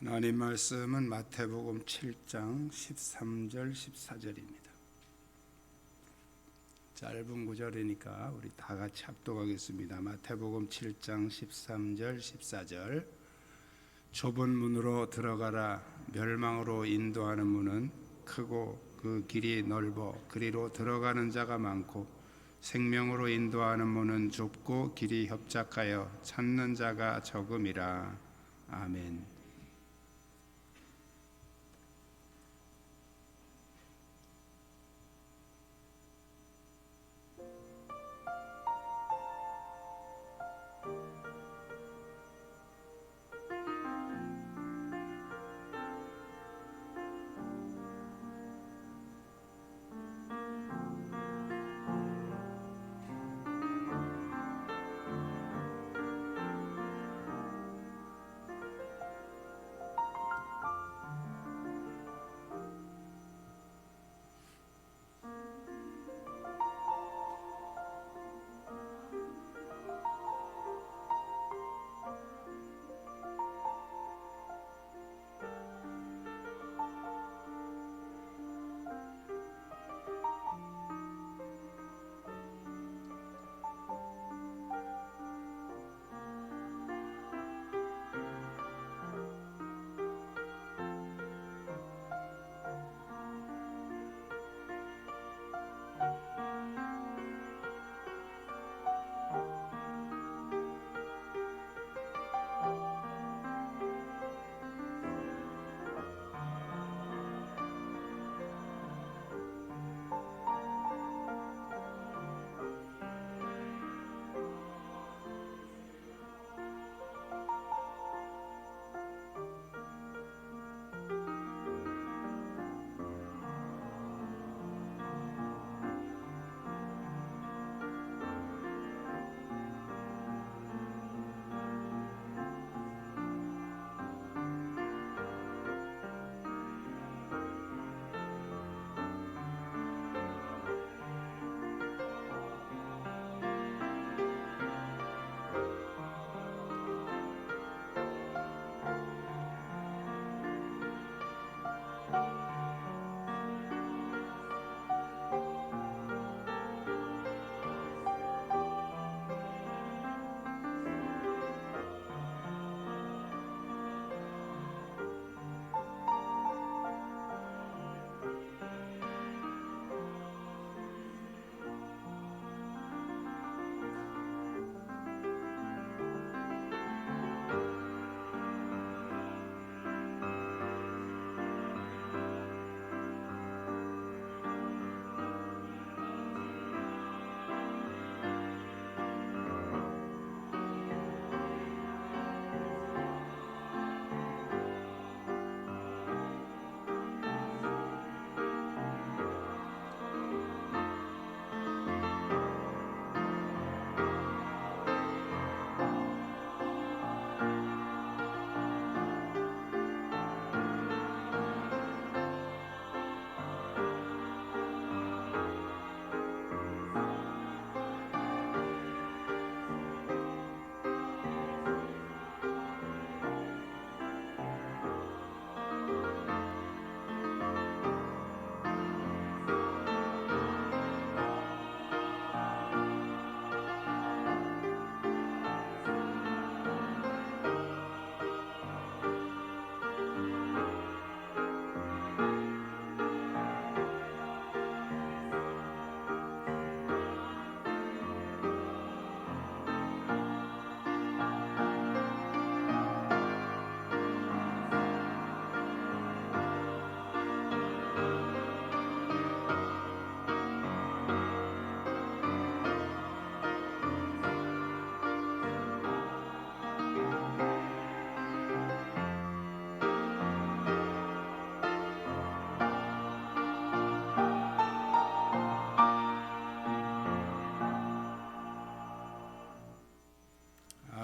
하나님 말씀은 마태복음 7장 13절 14절입니다. 짧은 구절이니까 우리 다 같이 합독하겠습니다. 마태복음 7장 13절 14절. 좁은 문으로 들어가라. 멸망으로 인도하는 문은 크고 그 길이 넓어 그리로 들어가는 자가 많고 생명으로 인도하는 문은 좁고 길이 협착하여 찾는 자가 적음이라. 아멘.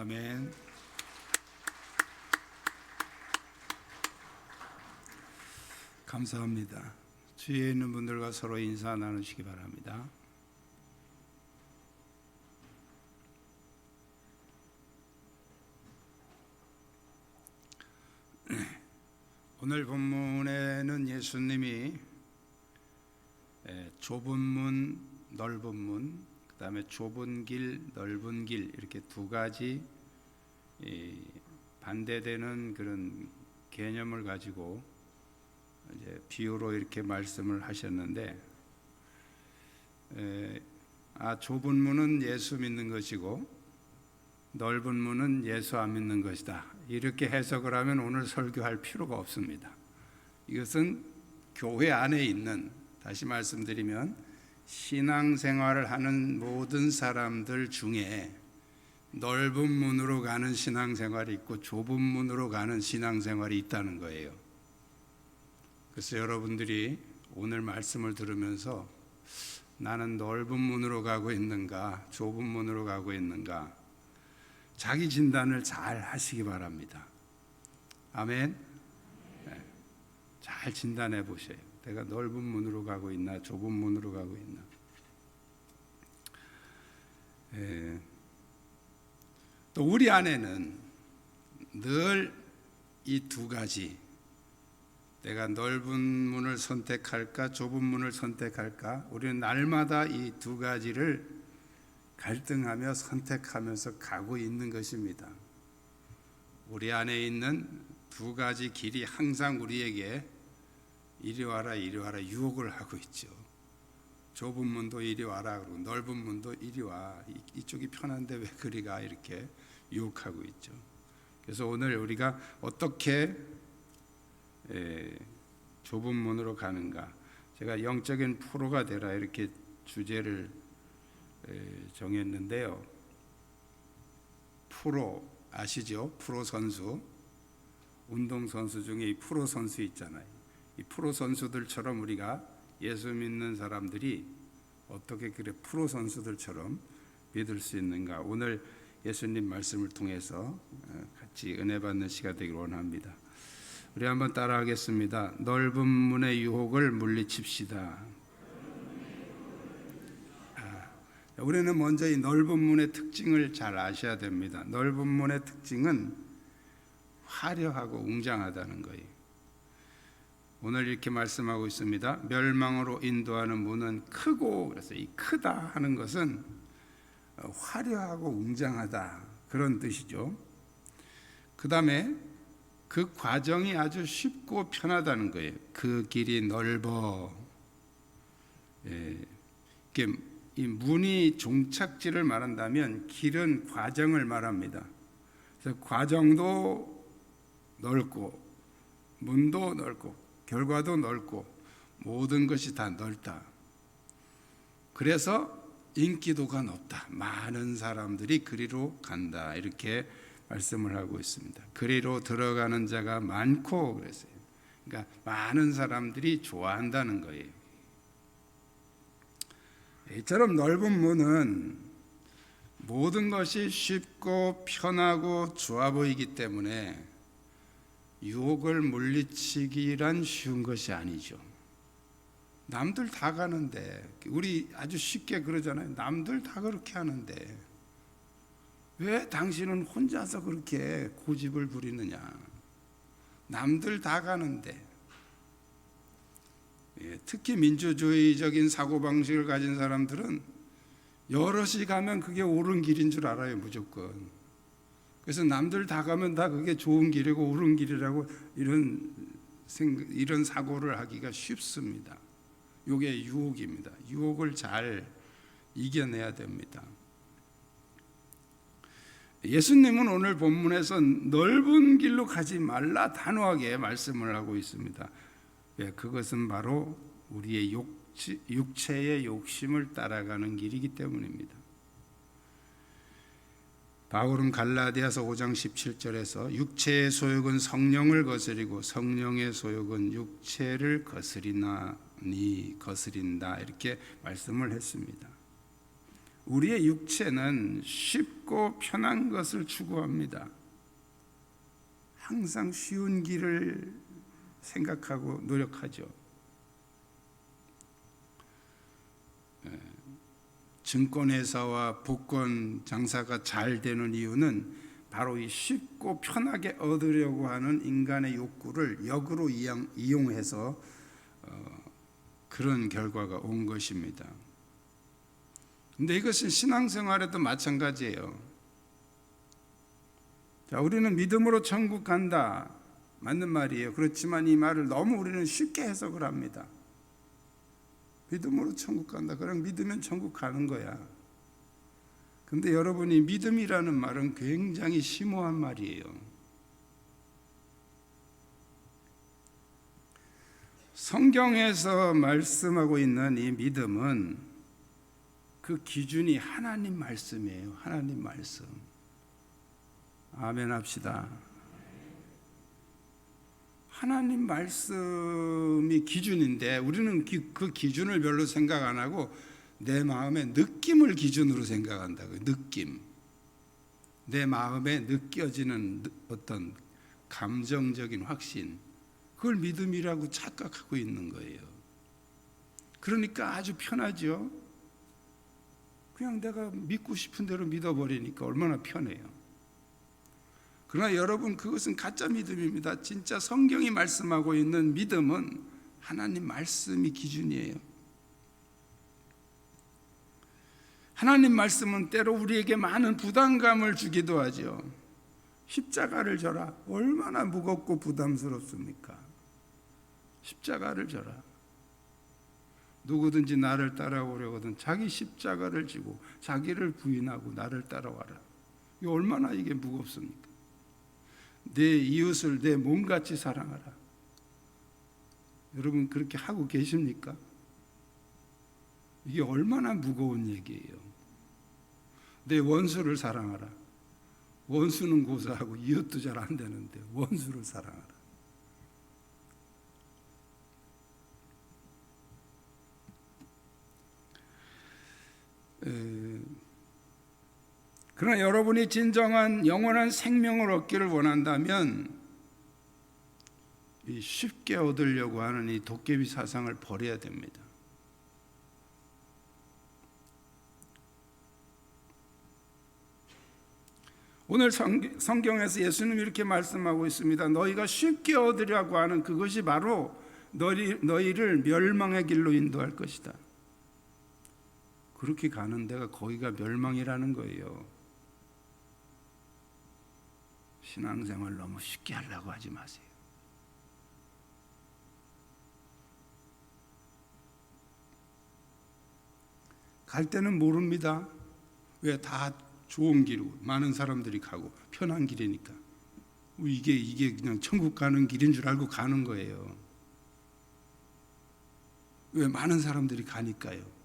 아멘. 감사합니다. 주위에 있는 분들과 서로 인사 나누시기 바랍니다. 오늘 본문에는 예수님이 좁은 문, 넓은 문, 그 다음에 좁은 길, 넓은 길 이렇게 두 가지 반대되는 그런 개념을 가지고 이제 비유로 이렇게 말씀을 하셨는데, 좁은 문은 예수 믿는 것이고 넓은 문은 예수 안 믿는 것이다, 이렇게 해석을 하면 오늘 설교할 필요가 없습니다. 이것은 교회 안에 있는, 다시 말씀드리면 신앙생활을 하는 모든 사람들 중에 넓은 문으로 가는 신앙생활이 있고 좁은 문으로 가는 신앙생활이 있다는 거예요. 그래서 여러분들이 오늘 말씀을 들으면서 나는 넓은 문으로 가고 있는가, 좁은 문으로 가고 있는가, 자기 진단을 잘 하시기 바랍니다. 아멘. 네. 잘 진단해 보세요. 내가 넓은 문으로 가고 있나, 좁은 문으로 가고 있나. 또 우리 안에는 늘 이 두 가지, 내가 넓은 문을 선택할까, 좁은 문을 선택할까, 우리는 날마다 이 두 가지를 갈등하며 선택하면서 가고 있는 것입니다. 우리 안에 있는 두 가지 길이 항상 우리에게 이리 와라 이리 와라 유혹을 하고 있죠. 좁은 문도 이리 와라 그러고 넓은 문도 이리 와, 이쪽이 편한데 왜 그리 가, 이렇게 유혹하고 있죠. 그래서 오늘 우리가 어떻게 좁은 문으로 가는가, 제가 영적인 프로가 되라 이렇게 주제를 정했는데요. 프로 아시죠? 프로 선수, 운동 선수 중에 이 프로 선수 있잖아요. 이 프로 선수들처럼 우리가 예수 믿는 사람들이 어떻게 그래 프로 선수들처럼 믿을 수 있는가, 오늘 예수님 말씀을 통해서 같이 은혜 받는 시간 되기를 원합니다. 우리 한번 따라하겠습니다. 넓은 문의 유혹을 물리칩시다. 우리는 먼저 이 넓은 문의 특징을 잘 아셔야 됩니다. 넓은 문의 특징은 화려하고 웅장하다는 거예요. 오늘 이렇게 말씀하고 있습니다. 멸망으로 인도하는 문은 크고, 그래서 이 크다 하는 것은 화려하고 웅장하다, 그런 뜻이죠. 그 다음에 그 과정이 아주 쉽고 편하다는 거예요. 그 길이 넓어. 이게 이 문이 종착지를 말한다면 길은 과정을 말합니다. 그래서 과정도 넓고 문도 넓고 결과도 넓고 모든 것이 다 넓다. 그래서 인기도가 높다. 많은 사람들이 그리로 간다, 이렇게 말씀을 하고 있습니다. 그리로 들어가는 자가 많고 그랬어요. 그러니까 많은 사람들이 좋아한다는 거예요. 이처럼 넓은 문은 모든 것이 쉽고 편하고 좋아 보이기 때문에 유혹을 물리치기란 쉬운 것이 아니죠. 남들 다 가는데, 우리 아주 쉽게 그러잖아요. 남들 다 그렇게 하는데 왜 당신은 혼자서 그렇게 고집을 부리느냐. 남들 다 가는데. 특히 민주주의적인 사고방식을 가진 사람들은 여럿이 가면 그게 옳은 길인 줄 알아요, 무조건. 그래서 남들 다 가면 다 그게 좋은 길이고 옳은 길이라고 이런 사고를 하기가 쉽습니다. 이게 유혹입니다. 유혹을 잘 이겨내야 됩니다. 예수님은 오늘 본문에서 넓은 길로 가지 말라 단호하게 말씀을 하고 있습니다. 그것은 바로 우리의 육체의 욕심을 따라가는 길이기 때문입니다. 바울은 갈라디아서 5장 17절에서 육체의 소욕은 성령을 거스리고 성령의 소욕은 육체를 거스린다, 이렇게 말씀을 했습니다. 우리의 육체는 쉽고 편한 것을 추구합니다. 항상 쉬운 길을 생각하고 노력하죠. 증권회사와 복권 장사가 잘 되는 이유는 바로 이 쉽고 편하게 얻으려고 하는 인간의 욕구를 역으로 이용해서 그런 결과가 온 것입니다. 근데 이것은 신앙생활에도 마찬가지예요. 자, 우리는 믿음으로 천국 간다, 맞는 말이에요. 그렇지만 이 말을 너무 우리는 쉽게 해석을 합니다. 믿음으로 천국 간다, 그냥 믿으면 천국 가는 거야. 근데 여러분이 믿음이라는 말은 굉장히 심오한 말이에요. 성경에서 말씀하고 있는 이 믿음은 그 기준이 하나님 말씀이에요. 하나님 말씀. 아멘 합시다. 하나님 말씀이 기준인데 우리는 그 기준을 별로 생각 안 하고 내 마음의 느낌을 기준으로 생각한다고요. 느낌. 내 마음에 느껴지는 어떤 감정적인 확신, 그걸 믿음이라고 착각하고 있는 거예요. 그러니까 아주 편하죠. 그냥 내가 믿고 싶은 대로 믿어버리니까 얼마나 편해요. 그러나 여러분, 그것은 가짜 믿음입니다. 진짜 성경이 말씀하고 있는 믿음은 하나님 말씀이 기준이에요. 하나님 말씀은 때로 우리에게 많은 부담감을 주기도 하죠. 십자가를 져라. 얼마나 무겁고 부담스럽습니까? 십자가를 져라. 누구든지 나를 따라오려거든 자기 십자가를 지고 자기를 부인하고 나를 따라와라. 이게 얼마나 이게 무겁습니까? 내 이웃을 내 몸같이 사랑하라. 여러분, 그렇게 하고 계십니까? 이게 얼마나 무거운 얘기예요. 내 원수를 사랑하라. 원수는 고사하고 이웃도 잘 안 되는데 원수를 사랑하라. 그러나 여러분이 진정한 영원한 생명을 얻기를 원한다면 이 쉽게 얻으려고 하는 이 도깨비 사상을 버려야 됩니다. 오늘 성경에서 예수님이 이렇게 말씀하고 있습니다. 너희가 쉽게 얻으려고 하는 그것이 바로 너희를 멸망의 길로 인도할 것이다. 그렇게 가는 데가 거기가 멸망이라는 거예요. 신앙생활 너무 쉽게 하려고 하지 마세요. 갈 때는 모릅니다. 왜? 다 좋은 길이고 많은 사람들이 가고 편한 길이니까 이게 그냥 천국 가는 길인 줄 알고 가는 거예요. 왜? 많은 사람들이 가니까요.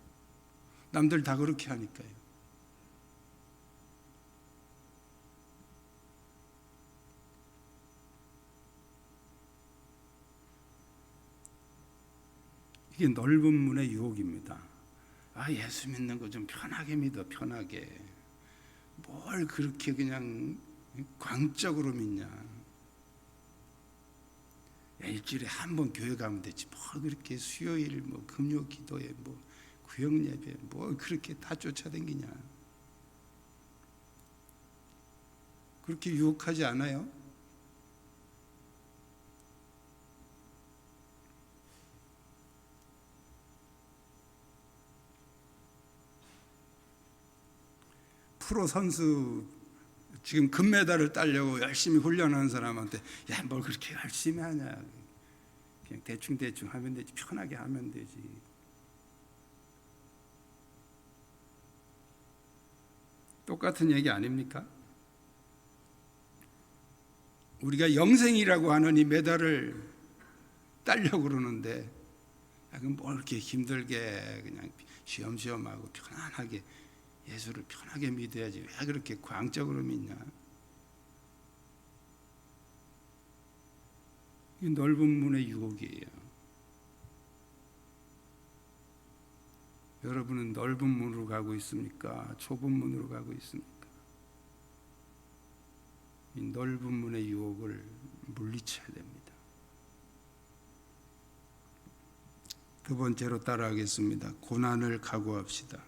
남들 다 그렇게 하니까요. 이게 넓은 문의 유혹입니다. 예수 믿는 거 좀 편하게 믿어. 편하게. 뭘 그렇게 그냥 광적으로 믿냐. 일주일에 한 번 교회 가면 되지. 뭘 그렇게 수요일 금요 기도에 구역 예배 뭘 그렇게 다 쫓아다니냐. 그렇게 유혹하지 않아요? 프로 선수 지금 금메달을 따려고 열심히 훈련하는 사람한테 뭘 그렇게 열심히 하냐. 그냥 대충 하면 되지. 편하게 하면 되지. 똑같은 얘기 아닙니까? 우리가 영생이라고 하는 이 메달을 따려고 그러는데 그럼 뭘 이렇게 힘들게 그냥 쉬엄쉬엄하고 편안하게 예수를 편하게 믿어야지. 왜 그렇게 광적으로 믿냐? 이 넓은 문의 유혹이에요. 여러분은 넓은 문으로 가고 있습니까? 좁은 문으로 가고 있습니까? 이 넓은 문의 유혹을 물리쳐야 됩니다. 두 번째로 따라하겠습니다. 고난을 각오합시다.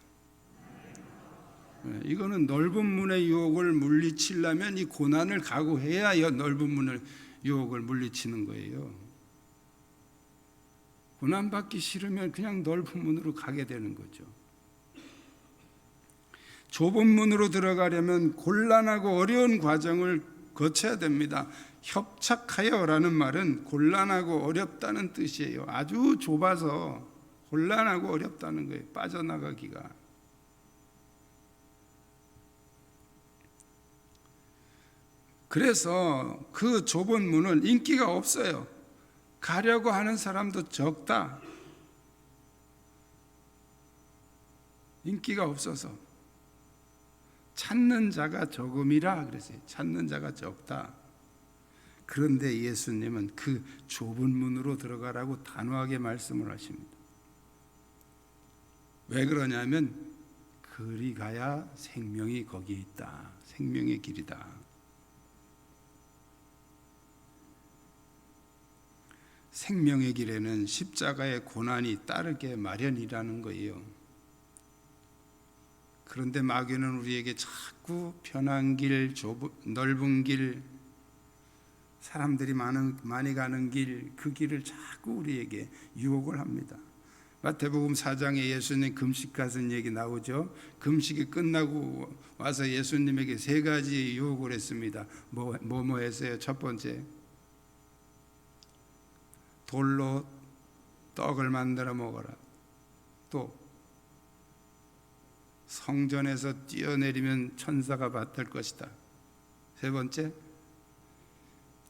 이거는 넓은 문의 유혹을 물리치려면 이 고난을 각오해야 넓은 문의 유혹을 물리치는 거예요. 고난받기 싫으면 그냥 넓은 문으로 가게 되는 거죠. 좁은 문으로 들어가려면 곤란하고 어려운 과정을 거쳐야 됩니다. 협착하여라는 말은 곤란하고 어렵다는 뜻이에요. 아주 좁아서 곤란하고 어렵다는 거예요. 빠져나가기가. 그래서 그 좁은 문은 인기가 없어요. 가려고 하는 사람도 적다. 인기가 없어서 찾는 자가 적음이라 그랬어요. 찾는 자가 적다. 그런데 예수님은 그 좁은 문으로 들어가라고 단호하게 말씀을 하십니다. 왜 그러냐면 그리 가야 생명이 거기에 있다. 생명의 길이다. 생명의 길에는 십자가의 고난이 따르게 마련이라는 거예요. 그런데 마귀는 우리에게 자꾸 편한 길, 넓은 길, 사람들이 많이 가는 길, 그 길을 자꾸 우리에게 유혹을 합니다. 마태복음 4장에 예수님 금식하신 얘기 나오죠. 금식이 끝나고 와서 예수님에게 세 가지 유혹을 했습니다. 뭐 했어요? 첫 번째, 돌로 떡을 만들어 먹어라. 또 성전에서 뛰어내리면 천사가 받을 것이다. 세 번째,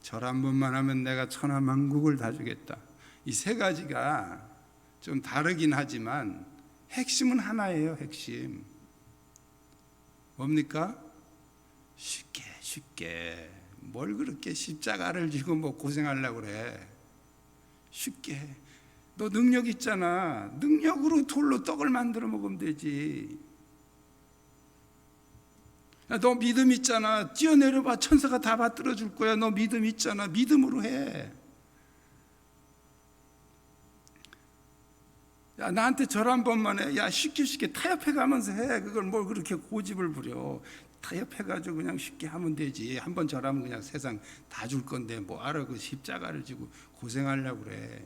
절 한 번만 하면 내가 천하만국을 다 주겠다. 이 세 가지가 좀 다르긴 하지만 핵심은 하나예요. 핵심 뭡니까? 쉽게 뭘 그렇게 십자가를 지고 뭐 고생하려고 그래. 쉽게 너 능력 있잖아. 능력으로 돌로 떡을 만들어 먹으면 되지. 야, 너 믿음 있잖아. 뛰어내려봐. 천사가 다 받들어 줄 거야. 너 믿음 있잖아. 믿음으로 해. 야, 나한테 절 한 번만 해. 야, 쉽게 타협해 가면서 해. 그걸 뭘 그렇게 고집을 부려. 타협해 가지고 그냥 쉽게 하면 되지. 한 번 절하면 그냥 세상 다 줄 건데 뭐하러 그 십자가를 지고 고생하려고 그래.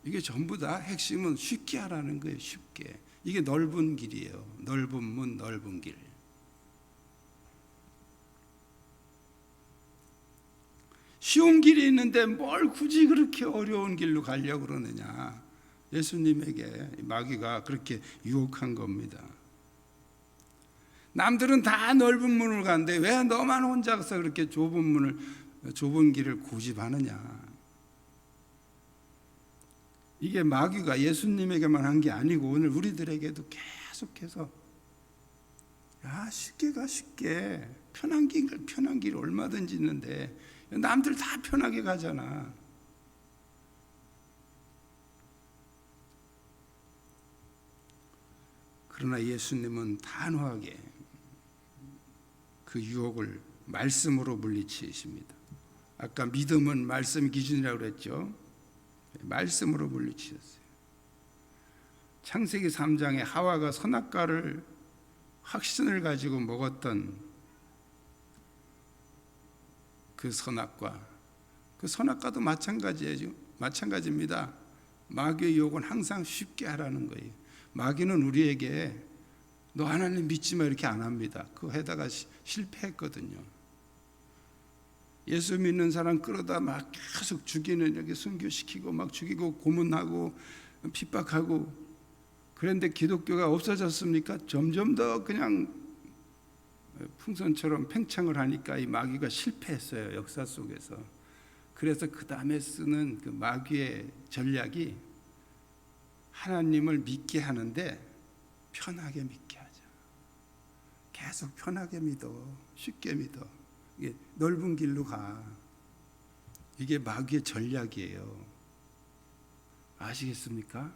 이게 전부 다 핵심은 쉽게 하라는 거예요. 쉽게. 이게 넓은 길이에요. 넓은 문, 넓은 길. 쉬운 길이 있는데 뭘 굳이 그렇게 어려운 길로 가려고 그러느냐. 예수님에게 마귀가 그렇게 유혹한 겁니다. 남들은 다 넓은 문을 가는데 왜 너만 혼자서 그렇게 좁은 길을 고집하느냐. 이게 마귀가 예수님에게만 한 게 아니고 오늘 우리들에게도 계속해서 야, 쉽게 가. 쉽게. 편한 길 얼마든지 있는데 남들 다 편하게 가잖아. 그러나 예수님은 단호하게 그 유혹을 말씀으로 물리치십니다. 아까 믿음은 말씀 기준이라고 그랬죠. 말씀으로 물리치셨어요. 창세기 3장에 하와가 선악과를 확신을 가지고 먹었던 그 선악과도 마찬가지입니다. 마귀의 유혹은 항상 쉽게 하라는 거예요. 마귀는 우리에게 너 하나님 믿지 마 이렇게 안 합니다. 그거 해다가 실패했거든요. 예수 믿는 사람 끌어다 막 계속 죽이는, 여기 순교시키고 막 죽이고 고문하고 핍박하고. 그런데 기독교가 없어졌습니까? 점점 더 그냥 풍선처럼 팽창을 하니까 이 마귀가 실패했어요. 역사 속에서. 그래서 그 다음에 쓰는 그 마귀의 전략이 하나님을 믿게 하는데 편하게 믿게 하자. 계속 편하게 믿어. 쉽게 믿어. 이게 넓은 길로 가. 이게 마귀의 전략이에요. 아시겠습니까?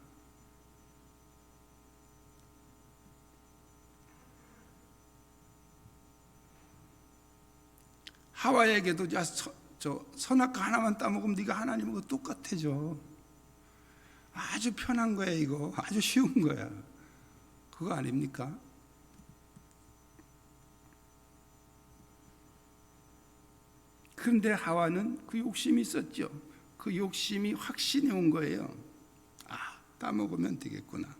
하와에게도 야, 선악과 하나만 따먹으면 네가 하나님하고 똑같아져. 아주 편한 거야. 이거 아주 쉬운 거야. 그거 아닙니까? 그런데 하와는 그 욕심이 있었죠. 그 욕심이 확신이 온 거예요. 따먹으면 되겠구나.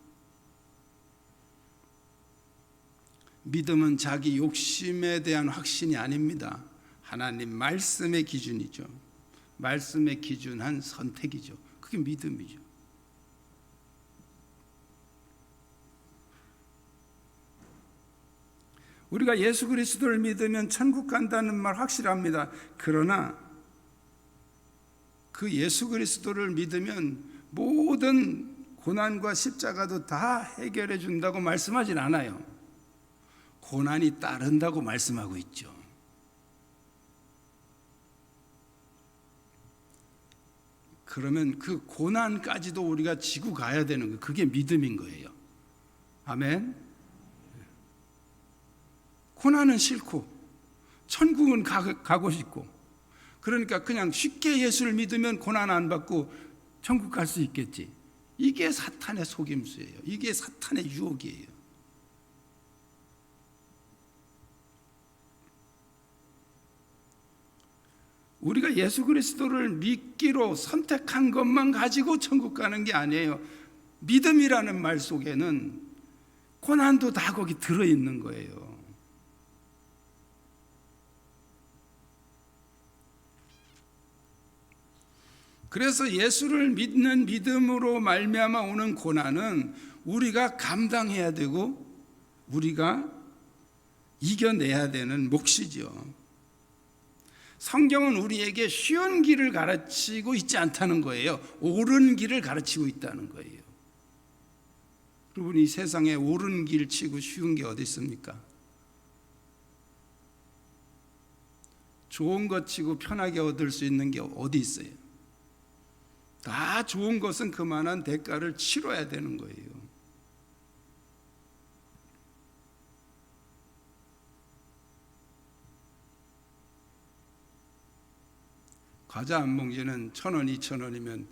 믿음은 자기 욕심에 대한 확신이 아닙니다. 하나님 말씀의 기준이죠. 말씀의 기준한 선택이죠. 그게 믿음이죠. 우리가 예수 그리스도를 믿으면 천국 간다는 말 확실합니다. 그러나 그 예수 그리스도를 믿으면 모든 고난과 십자가도 다 해결해 준다고 말씀하진 않아요. 고난이 따른다고 말씀하고 있죠. 그러면 그 고난까지도 우리가 지고 가야 되는 거예요. 그게 믿음인 거예요. 아멘. 고난은 싫고 천국은 가고 싶고, 그러니까 그냥 쉽게 예수를 믿으면 고난 안 받고 천국 갈 수 있겠지. 이게 사탄의 속임수예요. 이게 사탄의 유혹이에요. 우리가 예수 그리스도를 믿기로 선택한 것만 가지고 천국 가는 게 아니에요. 믿음이라는 말 속에는 고난도 다 거기 들어있는 거예요. 그래서 예수를 믿는 믿음으로 말미암아 오는 고난은 우리가 감당해야 되고 우리가 이겨내야 되는 몫이죠. 성경은 우리에게 쉬운 길을 가르치고 있지 않다는 거예요. 옳은 길을 가르치고 있다는 거예요. 여러분, 이 세상에 옳은 길 치고 쉬운 게 어디 있습니까? 좋은 것 치고 편하게 얻을 수 있는 게 어디 있어요? 다 좋은 것은 그만한 대가를 치러야 되는 거예요. 과자 한 봉지는 1,000원, 2,000원이면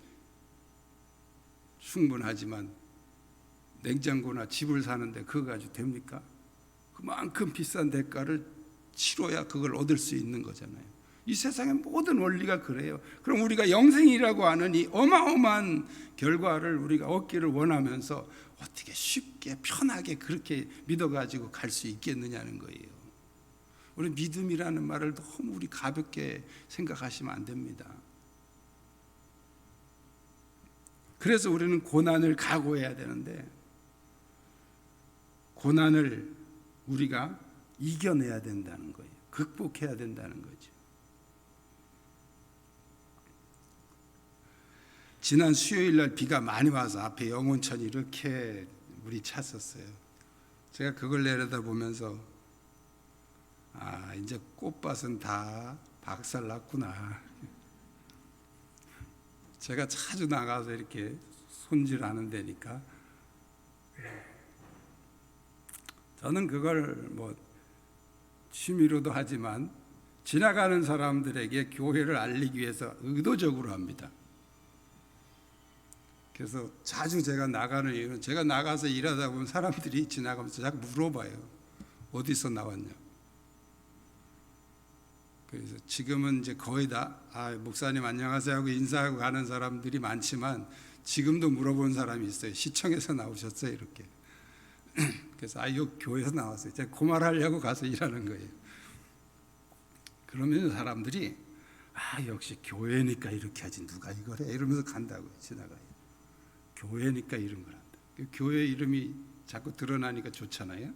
충분하지만 냉장고나 집을 사는데 그거 가지고 됩니까? 그만큼 비싼 대가를 치러야 그걸 얻을 수 있는 거잖아요. 이 세상의 모든 원리가 그래요. 그럼 우리가 영생이라고 하는 이 어마어마한 결과를 우리가 얻기를 원하면서 어떻게 쉽게 편하게 그렇게 믿어가지고 갈 수 있겠느냐는 거예요. 우리 믿음이라는 말을 너무 우리 가볍게 생각하시면 안 됩니다. 그래서 우리는 고난을 각오해야 되는데 고난을 우리가 이겨내야 된다는 거예요. 극복해야 된다는 거죠. 지난 수요일 날 비가 많이 와서 앞에 영혼천이 이렇게 물이 찼었어요. 제가 그걸 내려다보면서 이제 꽃밭은 다 박살났구나. 제가 자주 나가서 이렇게 손질하는 데니까 저는 그걸 뭐 취미로도 하지만 지나가는 사람들에게 교회를 알리기 위해서 의도적으로 합니다. 그래서 자주 제가 나가는 이유는 제가 나가서 일하다 보면 사람들이 지나가면서 자꾸 물어봐요. 어디서 나왔냐. 그래서 지금은 이제 거의 다 목사님 안녕하세요 하고 인사하고 가는 사람들이 많지만 지금도 물어본 사람이 있어요. 시청에서 나오셨어요 이렇게. 그래서 요 교회에서 나왔어요. 제가 그 말하려고 가서 일하는 거예요. 그러면 사람들이 역시 교회니까 이렇게 하지 누가 이걸 해 이러면서 간다고요. 지나가요. 교회니까 이런 걸 한다. 교회 이름이 자꾸 드러나니까 좋잖아요.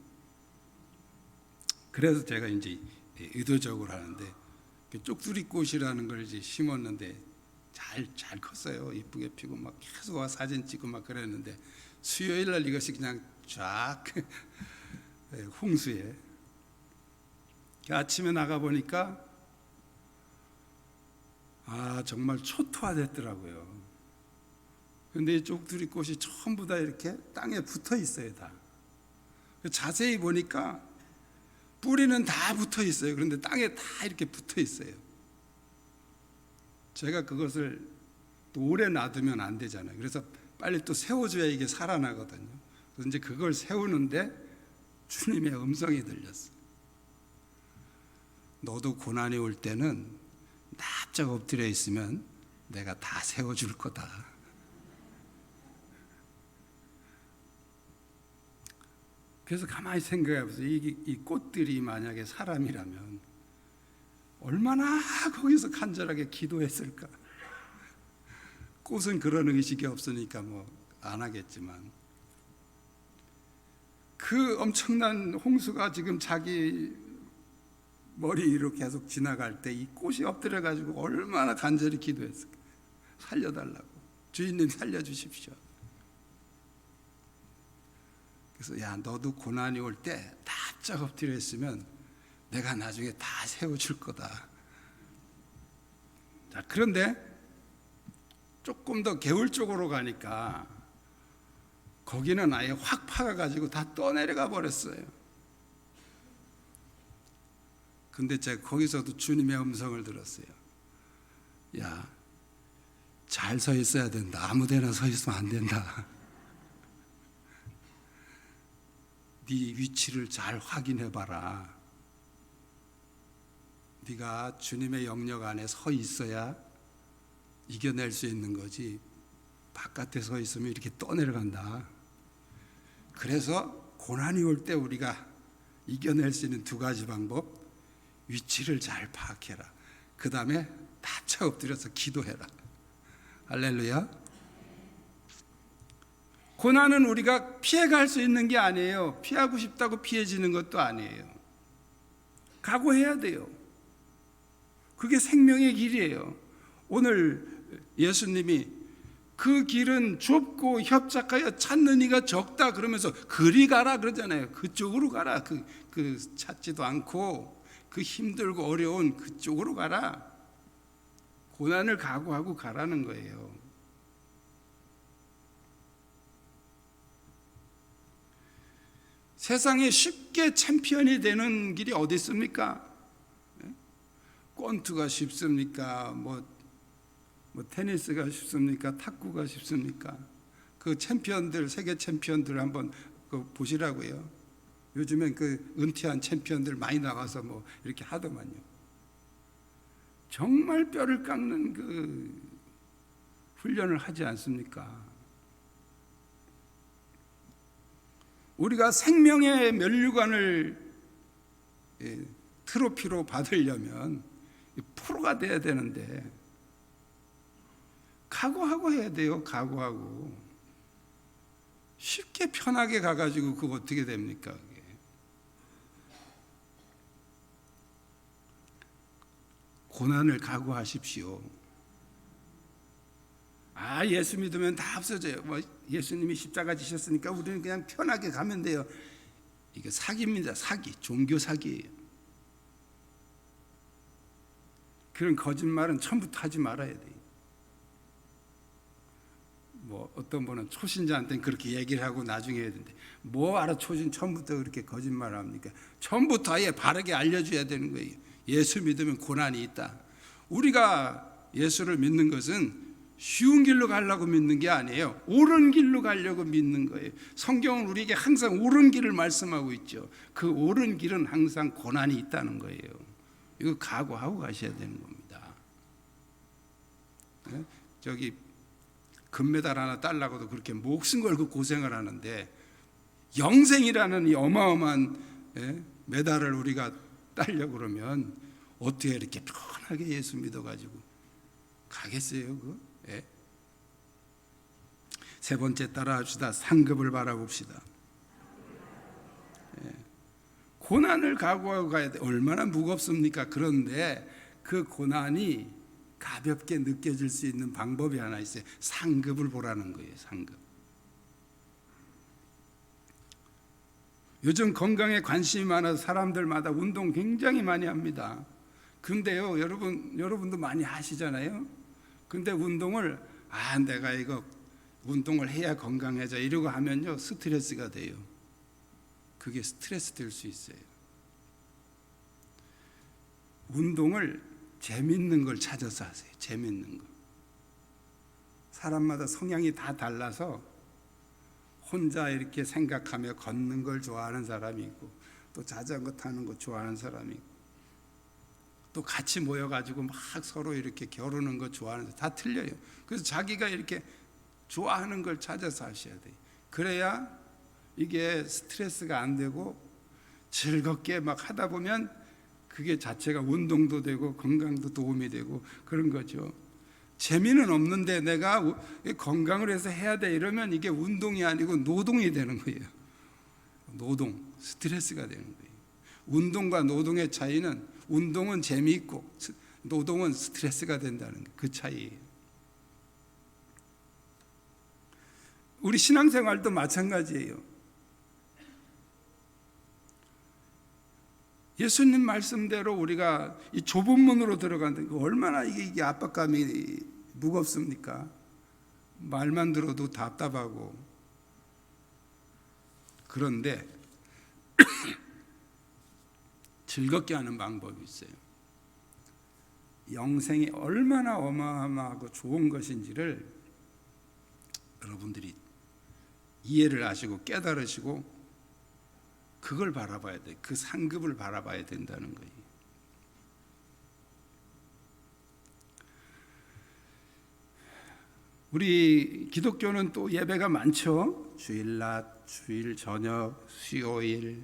그래서 제가 이제 의도적으로 하는데 쪽두리꽃이라는 걸 이제 심었는데 잘 컸어요. 이쁘게 피고 막 계속 와 사진 찍고 막 그랬는데 수요일 날 이것이 그냥 쫙 홍수에 아침에 나가 보니까 정말 초토화됐더라고요. 근데 이 쪽두리꽃이 전부 다 이렇게 땅에 붙어 있어요. 다 자세히 보니까 뿌리는 다 붙어 있어요. 그런데 땅에 다 이렇게 붙어 있어요. 제가 그것을 또 오래 놔두면 안 되잖아요. 그래서 빨리 또 세워줘야 이게 살아나거든요. 그래서 이제 그걸 세우는데 주님의 음성이 들렸어요. 너도 고난이 올 때는 바짝 엎드려 있으면 내가 다 세워줄 거다. 그래서 가만히 생각해 보세요. 이 꽃들이 만약에 사람이라면 얼마나 거기서 간절하게 기도했을까. 꽃은 그런 의식이 없으니까 뭐 안 하겠지만, 그 엄청난 홍수가 지금 자기 머리 위로 계속 지나갈 때 이 꽃이 엎드려 가지고 얼마나 간절히 기도했을까. 살려달라고, 주인님 살려주십시오. 그래서 야, 너도 고난이 올 때 바짝 엎드려 있으면 내가 나중에 다 세워줄 거다. 자, 그런데 조금 더 개울 쪽으로 가니까 거기는 아예 확 파가가지고 다 떠내려가 버렸어요. 근데 제가 거기서도 주님의 음성을 들었어요. 야, 잘 서 있어야 된다. 아무 데나 서 있으면 안 된다. 네 위치를 잘 확인해 봐라. 네가 주님의 영역 안에 서 있어야 이겨낼 수 있는 거지, 바깥에 서 있으면 이렇게 떠내려간다. 그래서 고난이 올 때 우리가 이겨낼 수 있는 두 가지 방법: 위치를 잘 파악해라. 그 다음에 다쳐 엎드려서 기도해라. 할렐루야. 고난은 우리가 피해갈 수 있는 게 아니에요. 피하고 싶다고 피해지는 것도 아니에요. 각오해야 돼요. 그게 생명의 길이에요. 오늘 예수님이 그 길은 좁고 협착하여 찾는 이가 적다 그러면서 그리 가라 그러잖아요. 그쪽으로 가라. 그 찾지도 않고 그 힘들고 어려운 그쪽으로 가라. 고난을 각오하고 가라는 거예요. 세상에 쉽게 챔피언이 되는 길이 어디 있습니까? 권투가 쉽습니까? 뭐 테니스가 쉽습니까? 탁구가 쉽습니까? 그 챔피언들, 세계 챔피언들 한번 보시라고요. 요즘엔 그 은퇴한 챔피언들 많이 나가서 뭐 이렇게 하더만요. 정말 뼈를 깎는 그 훈련을 하지 않습니까? 우리가 생명의 면류관을 트로피로 받으려면 프로가 돼야 되는데 각오하고 해야 돼요. 각오하고. 쉽게 편하게 가가지고 그거 어떻게 됩니까? 그게. 고난을 각오하십시오. 아, 예수 믿으면 다 없어져요. 뭐 예수님이 십자가 지셨으니까 우리는 그냥 편하게 가면 돼요. 이게 사기입니다. 사기. 종교 사기예요. 그런 거짓말은 처음부터 하지 말아야 돼요. 뭐 어떤 분은 초신자한테는 그렇게 얘기를 하고 나중에 해야 되는데, 뭐 알아 처음부터 그렇게 거짓말을 합니까? 처음부터 아예 바르게 알려줘야 되는 거예요. 예수 믿으면 고난이 있다. 우리가 예수를 믿는 것은 쉬운 길로 가려고 믿는 게 아니에요. 옳은 길로 가려고 믿는 거예요. 성경은 우리에게 항상 옳은 길을 말씀하고 있죠. 그 옳은 길은 항상 고난이 있다는 거예요. 이거 각오하고 가셔야 되는 겁니다. 저기 금메달 하나 따려고도 그렇게 목숨 걸고 고생을 하는데, 영생이라는 이 어마어마한 메달을 우리가 따려고 그러면 어떻게 이렇게 편하게 예수 믿어가지고 가겠어요? 그거? 세 번째 따라합시다. 상급을 바라봅시다. 고난을 각오하고 가야 돼. 얼마나 무겁습니까? 그런데 그 고난이 가볍게 느껴질 수 있는 방법이 하나 있어요. 상급을 보라는 거예요. 상급. 요즘 건강에 관심이 많아서 사람들마다 운동 굉장히 많이 합니다. 근데요, 여러분도 많이 하시잖아요. 근데 운동을 내가 이거 운동을 해야 건강해져 이러고 하면요, 스트레스가 돼요. 그게 스트레스 될 수 있어요. 운동을 재밌는 걸 찾아서 하세요. 재밌는 거. 사람마다 성향이 다 달라서 혼자 이렇게 생각하며 걷는 걸 좋아하는 사람이 있고, 또 자전거 타는 거 좋아하는 사람이 있고, 또 같이 모여가지고 막 서로 이렇게 겨루는 거 좋아하는데 다 틀려요. 그래서 자기가 이렇게 좋아하는 걸 찾아서 하셔야 돼요. 그래야 이게 스트레스가 안 되고 즐겁게 막 하다 보면 그게 자체가 운동도 되고 건강도 도움이 되고 그런 거죠. 재미는 없는데 내가 건강을 해서 해야 돼 이러면 이게 운동이 아니고 노동이 되는 거예요. 노동, 스트레스가 되는 거예요. 운동과 노동의 차이는 운동은 재미있고 노동은 스트레스가 된다는 그 차이예요. 우리 신앙생활도 마찬가지예요. 예수님 말씀대로 우리가 이 좁은 문으로 들어가는데 얼마나 이게 압박감이 무겁습니까? 말만 들어도 답답하고. 그런데 즐겁게 하는 방법이 있어요. 영생이 얼마나 어마어마하고 좋은 것인지를 여러분들이 이해를 하시고 깨달으시고 그걸 바라봐야 돼. 그 상급을 바라봐야 된다는 거예요. 우리 기독교는 또 예배가 많죠. 주일낮, 주일 저녁, 수요일,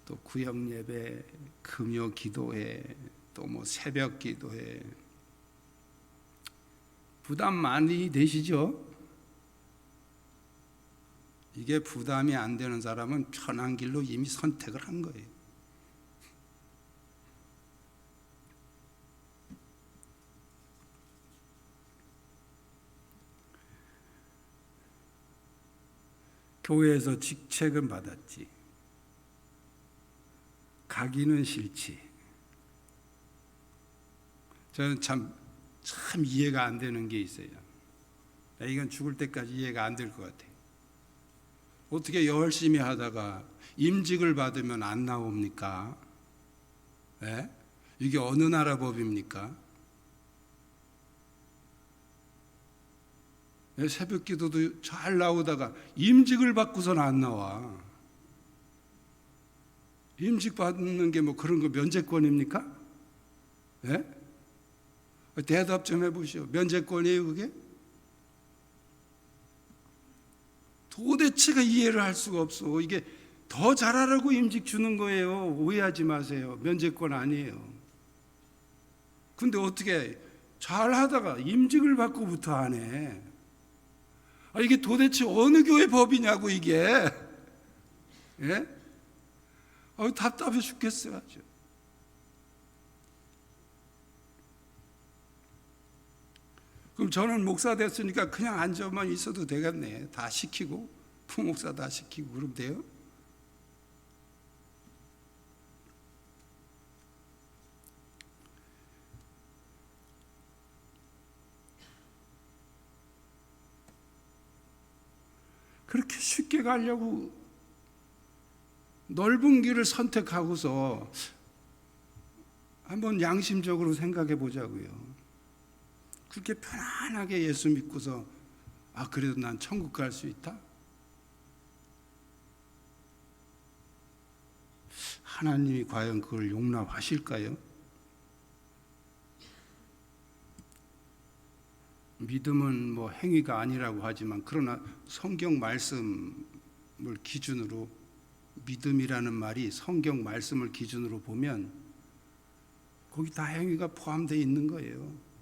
또 구역 예배, 금요 기도회, 또 뭐 새벽 기도회. 부담 많이 되시죠? 이게 부담이 안 되는 사람은 편한 길로 이미 선택을 한 거예요. 교회에서 직책은 받았지. 가기는 싫지. 저는 참 이해가 안 되는 게 있어요. 이건 죽을 때까지 이해가 안 될 것 같아요. 어떻게 열심히 하다가 임직을 받으면 안 나옵니까? 네? 이게 어느 나라 법입니까? 새벽 기도도 잘 나오다가 임직을 받고서는 안 나와. 임직 받는 게 뭐 그런 거 면제권입니까? 네? 대답 좀 해보시오. 면제권이에요 그게? 도대체가 이해를 할 수가 없어. 이게 더 잘하라고 임직 주는 거예요. 오해하지 마세요. 면제권 아니에요. 근데 어떻게 잘하다가 임직을 받고부터 안 해? 이게 도대체 어느 교회 법이냐고 이게. 예? 답답해 죽겠어요 아주. 그럼 저는 목사 됐으니까 그냥 앉아만 있어도 되겠네. 다 시키고 부목사 다 시키고 그러면 돼요? 그렇게 쉽게 가려고 넓은 길을 선택하고서 한번 양심적으로 생각해 보자고요. 그렇게 편안하게 예수 믿고서 그래도 난 천국 갈 수 있다? 하나님이 과연 그걸 용납하실까요? 믿음은 뭐 행위가 아니라고 하지만 그러나 성경 말씀을 기준으로 믿음이라는 말이 성경 말씀을 기준으로 보면 거기 다 행위가 포함되어 있는 거예요.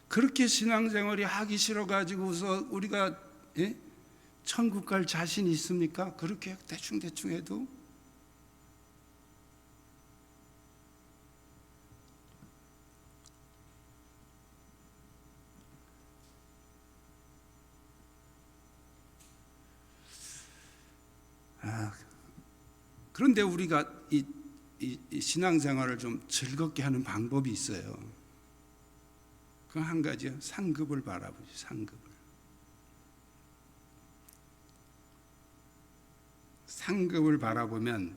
그렇게 신앙생활이 하기 싫어가지고서 우리가 천국 갈 자신 있습니까? 그렇게 대충 해도? 그런데 우리가 이 신앙생활을 좀 즐겁게 하는 방법이 있어요. 그 한 가지요. 상급을 바라보죠. 상급을 바라보면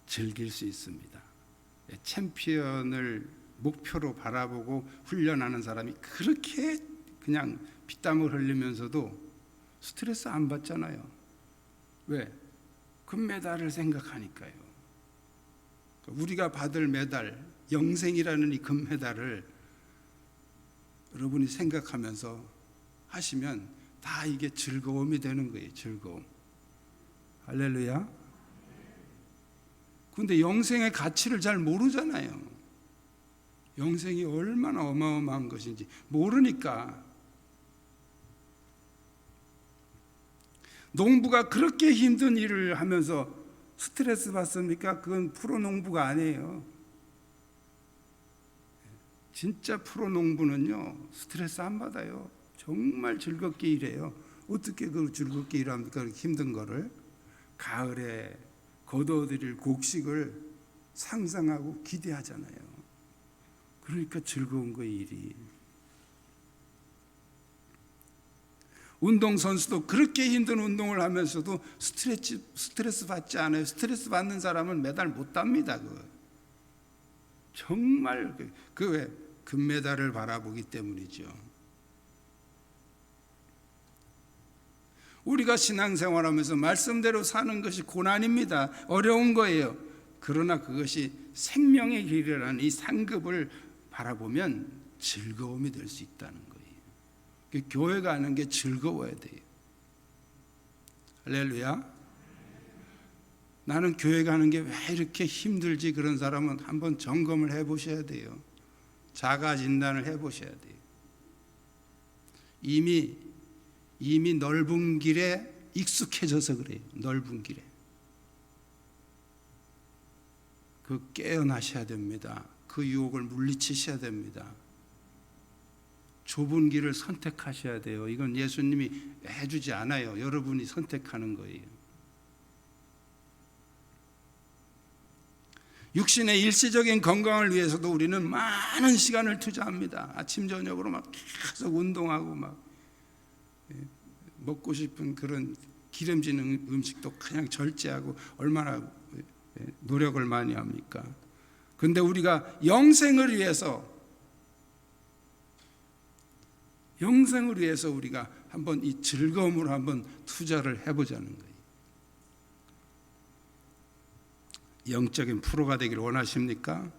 즐길 수 있습니다. 챔피언을 목표로 바라보고 훈련하는 사람이 그렇게 그냥 피땀을 흘리면서도 스트레스 안 받잖아요. 왜? 금메달을 생각하니까요. 우리가 받을 메달, 영생이라는 이 금메달을 여러분이 생각하면서 하시면 다 이게 즐거움이 되는 거예요. 즐거움. 할렐루야. 근데 영생의 가치를 잘 모르잖아요. 영생이 얼마나 어마어마한 것인지 모르니까. 농부가 그렇게 힘든 일을 하면서 스트레스 받습니까? 그건 프로 농부가 아니에요. 진짜 프로 농부는요, 스트레스 안 받아요. 정말 즐겁게 일해요. 어떻게 그 즐겁게 일합니까? 그렇게 힘든 거를. 가을에 거둬들일 곡식을 상상하고 기대하잖아요. 그러니까 즐거운 거예요, 일이. 운동선수도 그렇게 힘든 운동을 하면서도 스트레스 받지 않아요. 스트레스 받는 사람은 메달 못 땁니다. 정말 왜 금메달을 바라보기 때문이죠. 우리가 신앙생활하면서 말씀대로 사는 것이 고난입니다. 어려운 거예요. 그러나 그것이 생명의 길이라는 이 상급을 바라보면 즐거움이 될 수 있다는 거예요. 교회 가는 게 즐거워야 돼요. 할렐루야. 나는 교회 가는 게 왜 이렇게 힘들지? 그런 사람은 한번 점검을 해보셔야 돼요. 자가 진단을 해보셔야 돼요. 이미 넓은 길에 익숙해져서 그래요. 넓은 길에. 깨어나셔야 됩니다. 그 유혹을 물리치셔야 됩니다. 좁은 길을 선택하셔야 돼요. 이건 예수님이 해주지 않아요. 여러분이 선택하는 거예요. 육신의 일시적인 건강을 위해서도 우리는 많은 시간을 투자합니다. 아침 저녁으로 막 계속 운동하고 막 먹고 싶은 그런 기름진 음식도 그냥 절제하고 얼마나 노력을 많이 합니까? 근데 우리가 영생을 위해서 우리가 한번 이 즐거움으로 한번 투자를 해보자는 거예요. 영적인 프로가 되기를 원하십니까?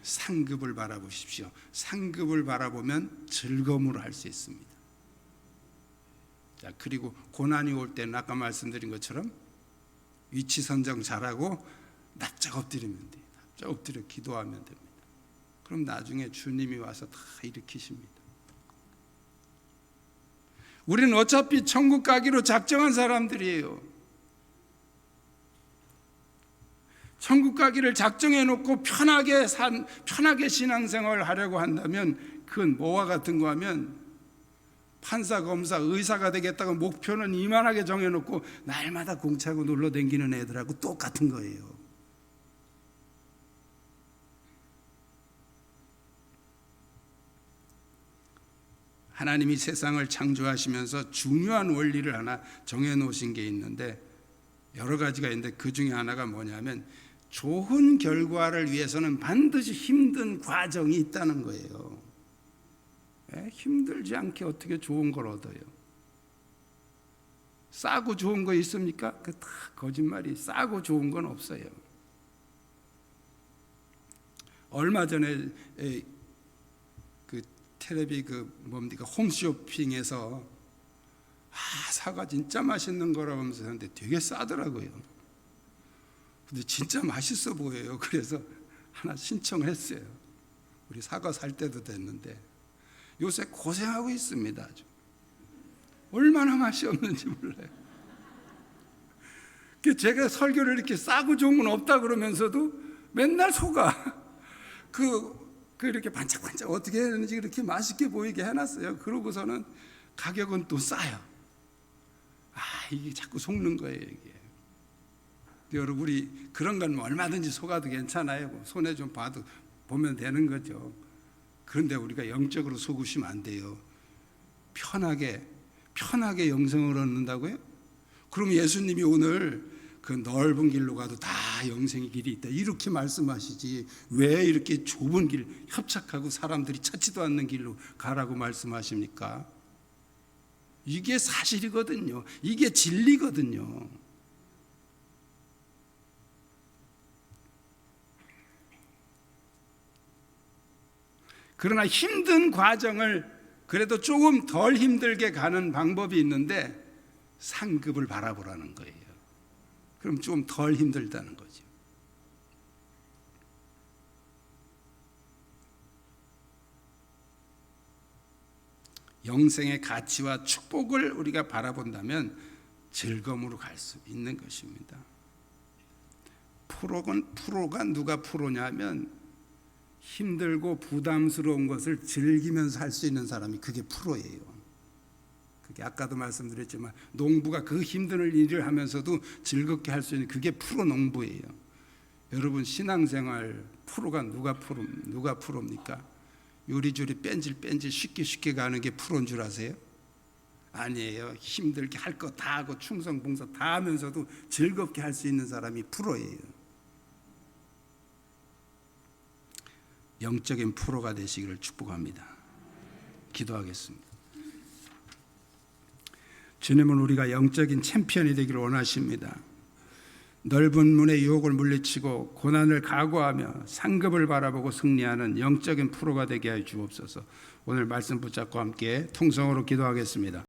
상급을 바라보십시오. 상급을 바라보면 즐거움으로 할 수 있습니다. 자, 그리고 고난이 올 때는 아까 말씀드린 것처럼 위치 선정 잘하고 납작 엎드리면 돼요. 납작 엎드려 기도하면 됩니다. 그럼 나중에 주님이 와서 다 일으키십니다. 우리는 어차피 천국 가기로 작정한 사람들이에요. 천국 가기를 작정해 놓고 편하게 신앙생활을 하려고 한다면 그건 뭐와 같은 거 하면 판사, 검사, 의사가 되겠다고 목표는 이만하게 정해놓고 날마다 공차고 놀러 다니는 애들하고 똑같은 거예요. 하나님이 세상을 창조하시면서 중요한 원리를 하나 정해놓으신 게 있는데 여러 가지가 있는데 그 중에 하나가 뭐냐면 좋은 결과를 위해서는 반드시 힘든 과정이 있다는 거예요. 힘들지 않게 어떻게 좋은 걸 얻어요? 싸고 좋은 거 있습니까? 그 다 거짓말이. 싸고 좋은 건 없어요. 얼마 전에 그 텔레비 뭡니까 홈쇼핑에서 사과 진짜 맛있는 거라고 하면서 하는데 되게 싸더라고요. 근데 진짜 맛있어 보여요. 그래서 하나 신청했어요. 우리 사과 살 때도 됐는데 요새 고생하고 있습니다. 아주. 얼마나 맛이 없는지 몰라요. 제가 설교를 이렇게 싸고 좋은 건 없다 그러면서도 맨날 속아. 이렇게 반짝반짝 어떻게 했는지 그렇게 맛있게 보이게 해놨어요. 그러고서는 가격은 또 싸요. 이게 자꾸 속는 거예요, 이게. 여러분, 우리 그런 건 얼마든지 속아도 괜찮아요. 손에 좀 보면 되는 거죠. 그런데 우리가 영적으로 속으시면 안 돼요. 편하게 영생을 얻는다고요? 그럼 예수님이 오늘 그 넓은 길로 가도 다 영생의 길이 있다 이렇게 말씀하시지 왜 이렇게 좁은 길, 협착하고 사람들이 찾지도 않는 길로 가라고 말씀하십니까? 이게 사실이거든요. 이게 진리거든요. 그러나 힘든 과정을 그래도 조금 덜 힘들게 가는 방법이 있는데 상급을 바라보라는 거예요. 그럼 좀 덜 힘들다는 거죠. 영생의 가치와 축복을 우리가 바라본다면 즐거움으로 갈 수 있는 것입니다. 프로가 누가 프로냐면 힘들고 부담스러운 것을 즐기면서 할 수 있는 사람이 그게 프로예요. 그게 아까도 말씀드렸지만 농부가 그 힘든 일을 하면서도 즐겁게 할 수 있는 그게 프로 농부예요. 여러분 신앙생활 프로가 누가 프로입니까? 요리조리 뺀질 쉽게 가는 게 프로인 줄 아세요? 아니에요. 힘들게 할 거 다 하고 충성봉사 다 하면서도 즐겁게 할 수 있는 사람이 프로예요. 영적인 프로가 되시기를 축복합니다. 기도하겠습니다. 주님은 우리가 영적인 챔피언이 되기를 원하십니다. 넓은 문의 유혹을 물리치고 고난을 각오하며 상급을 바라보고 승리하는 영적인 프로가 되게 하여 주옵소서. 오늘 말씀 붙잡고 함께 통성으로 기도하겠습니다.